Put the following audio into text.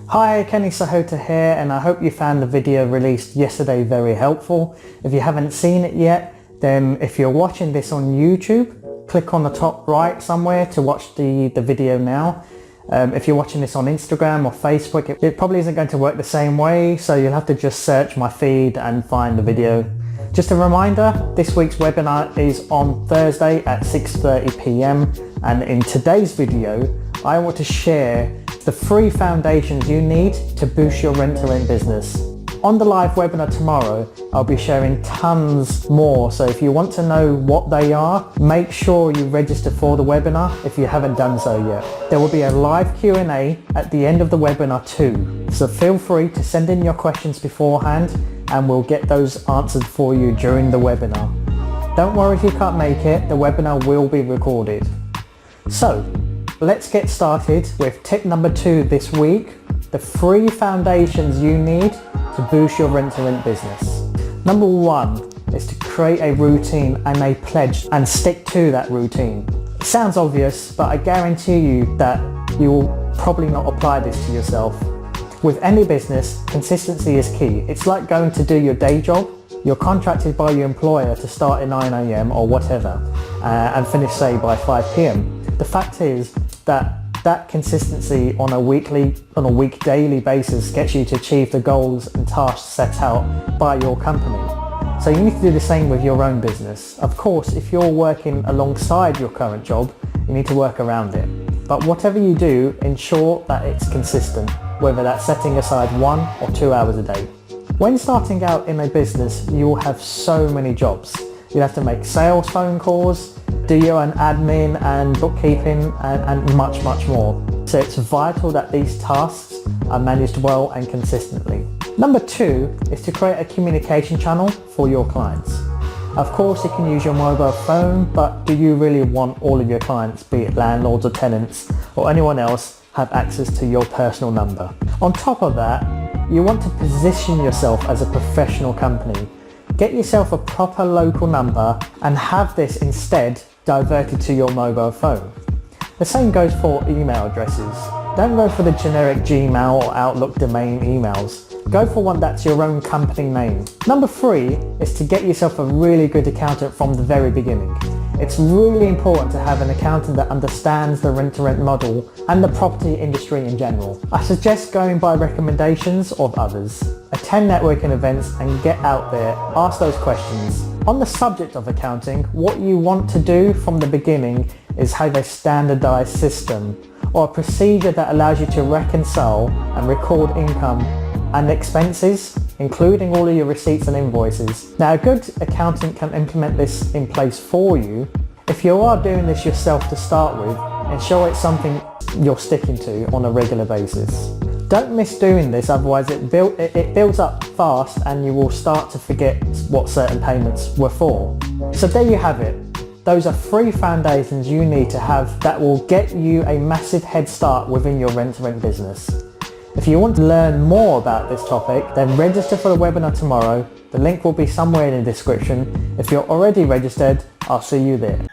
Hi, Kenny Sahota here, and I hope you found the video released yesterday very helpful. If you haven't seen it yet, then if you're watching this on YouTube, click on the top right somewhere to watch the video now. If you're watching this on Instagram or Facebook, it probably isn't going to work the same way, so you'll have to just search my feed and find the video. Just a reminder, this week's webinar is on Thursday at 6:30 p.m. and in today's video, I want to share the 3 foundations you need to boost your rent-to-rent business. On the live webinar tomorrow, I'll be sharing tons more, so if you want to know what they are, make sure you register for the webinar if you haven't done so yet. There will be a live Q&A at the end of the webinar too, so feel free to send in your questions beforehand and we'll get those answered for you during the webinar. Don't worry if you can't make it, the webinar will be recorded. So, let's get started with tip number 2 this week, the 3 foundations you need to boost your rent-to-rent business. Number 1 is to create a routine and a pledge and stick to that routine. It sounds obvious, but I guarantee you that you will probably not apply this to yourself. With any business, consistency is key. It's like going to do your day job. You're contracted by your employer to start at 9 a.m. or whatever and finish, say, by 5 p.m. The fact is that consistency on a week daily basis gets you to achieve the goals and tasks set out by your company. So you need to do the same with your own business. Of course, if you're working alongside your current job, you need to work around it. But whatever you do, ensure that it's consistent, whether that's setting aside 1 or 2 hours a day. When starting out in a business, you will have so many jobs. You'll have to make sales phone calls, do your own admin and bookkeeping and much more. So it's vital that these tasks are managed well and consistently. Number 2 is to create a communication channel for your clients. Of course you can use your mobile phone, but do you really want all of your clients, be it landlords or tenants or anyone else, have access to your personal number? On top of that, you want to position yourself as a professional company. Get yourself a proper local number and have this instead diverted to your mobile phone. The same goes for email addresses. Don't go for the generic Gmail or Outlook domain emails. Go for one that's your own company name. Number 3 is to get yourself a really good accountant from the very beginning. It's really important to have an accountant that understands the rent-to-rent model and the property industry in general. I suggest going by recommendations of others. Attend networking events and get out there, ask those questions. On the subject of accounting, what you want to do from the beginning is have a standardized system or a procedure that allows you to reconcile and record income and expenses, including all of your receipts and invoices. Now, a good accountant can implement this in place for you. If you are doing this yourself to start with, ensure it's something you're sticking to on a regular basis. Don't miss doing this, otherwise it builds up fast and you will start to forget what certain payments were for. So there you have it. Those are 3 foundations you need to have that will get you a massive head start within your rent-to-rent business. If you want to learn more about this topic, then register for the webinar tomorrow. The link will be somewhere in the description. If you're already registered, I'll see you there.